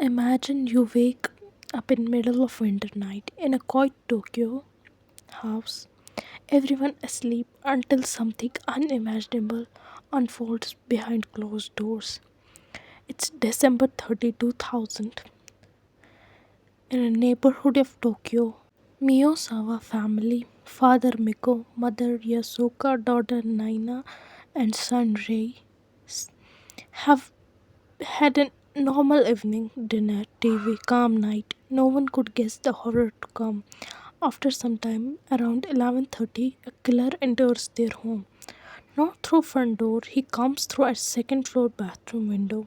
Imagine you wake up in middle of winter night in a quiet Tokyo house, everyone asleep until something unimaginable unfolds behind closed doors. It's December 30, 2000, in a neighborhood of Tokyo. Miyazawa family, father Miko, mother Yasuka, daughter Naina, and son Rei, have had a normal evening dinner, TV, calm night. No one could guess the horror to come. After some time, around 11:30, a killer enters their home. Not through front door, he comes through a second floor bathroom window.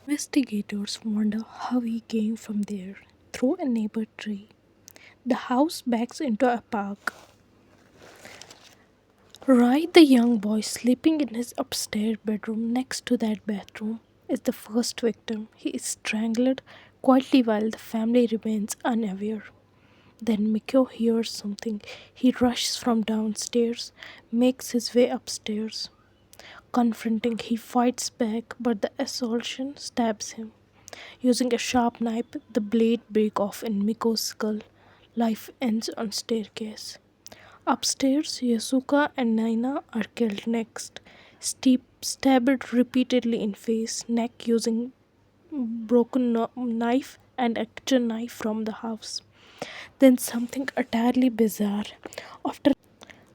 Investigators wonder how he came from there, through a neighbor tree. The house backs into a park. Right, the young boy sleeping in his upstairs bedroom next to that bathroom is the first victim. He is strangled quietly while the family remains unaware. Then Mikio hears something. He rushes from downstairs, makes his way upstairs. Confronting, he fights back, but the assassin stabs him. Using a sharp knife, the blade breaks off in Miko's skull. Life ends on staircase. Upstairs, Yasuka and Naina are killed next. Stabbed repeatedly in face, neck using broken knife and a kitchen knife from the house. Then something entirely bizarre. After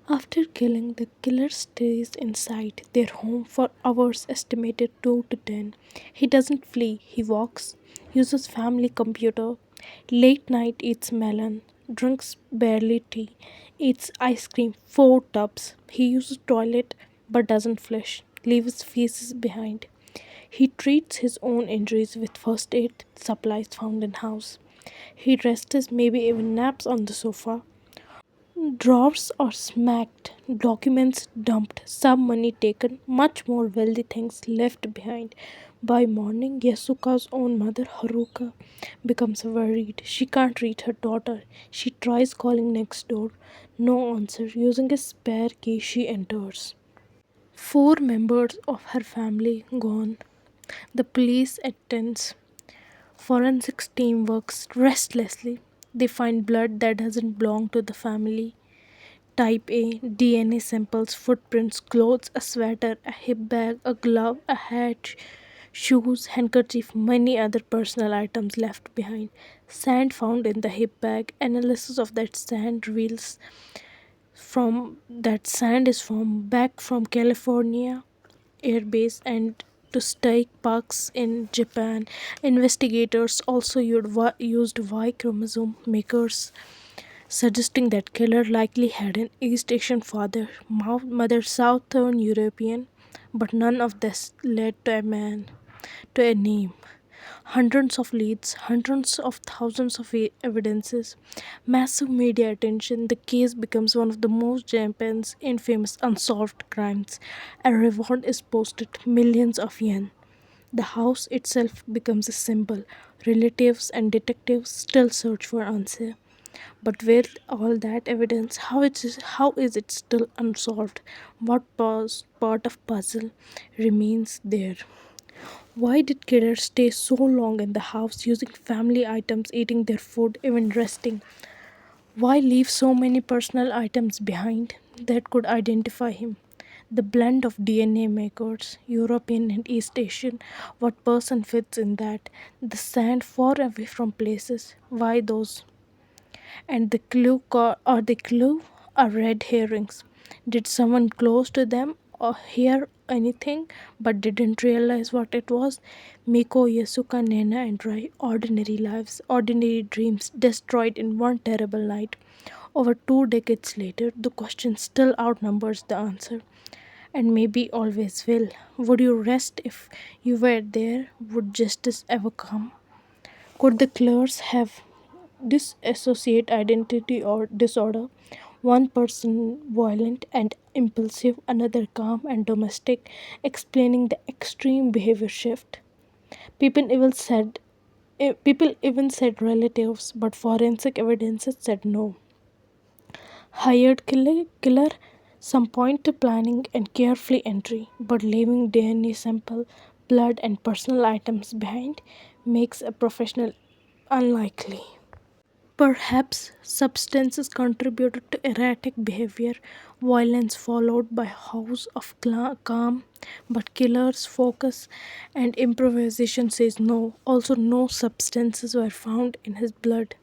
after killing, the killer stays inside their home for hours, estimated 2 to 10. He doesn't flee, he walks, uses family computer, late night eats melon, drinks barely tea, eats ice cream 4 tubs. He uses toilet but doesn't flush, leaves feces behind. He treats his own injuries with first aid supplies found in house. He rests, maybe even naps on the sofa. Drawers are smacked, documents dumped, some money taken, much more wealthy things left behind. By morning, Yasuka's own mother, Haruka, becomes worried. She can't reach her daughter. She tries calling next door. No answer. Using a spare key, she enters. Four members of her family gone. The police attends. Forensics team works restlessly. They find blood that doesn't belong to the family. Type A, DNA samples, footprints, clothes, a sweater, a hip bag, a glove, a hat, shoes, handkerchief, many other personal items left behind. Sand found in the hip bag. Analysis of that sand reveals from that sand is from back from California airbase and to state parks in Japan. Investigators also used Y chromosome makers, suggesting that killer likely had an East Asian father, mother Southern European, but none of this led to a name. Hundreds of leads, hundreds of thousands of evidences, massive media attention. The case becomes one of the most Japan's infamous unsolved crimes. A reward is posted millions of yen. The house itself becomes a symbol. Relatives and detectives still search for answer. But with all that evidence, how is it still unsolved? What part of puzzle remains there? Why did killers stay so long in the house using family items, eating their food, even resting? Why leave so many personal items behind that could identify him? The blend of DNA makers, European and East Asian, what person fits in that? The sand far away from places, why those? And the clue are red herrings. Did someone close to them or hear anything but didn't realize what it was? Miko, Yasuka, Nena, and Rai, ordinary lives, ordinary dreams destroyed in one terrible night. Over 2 decades later, the question still outnumbers the answer, and maybe always will. Would you rest if you were there? Would justice ever come? Could the killers have dissociate identity or disorder? One person violent and impulsive, another calm and domestic, explaining the extreme behavior shift. People even said People even said relatives, but forensic evidence said no. Hired killer, some point to planning and carefully entry, but leaving DNA sample, blood, and personal items behind. makes a professional unlikely. Perhaps substances contributed to erratic behavior, violence followed by house of calm, but killer's focus and improvisation says no. Also, no substances were found in his blood.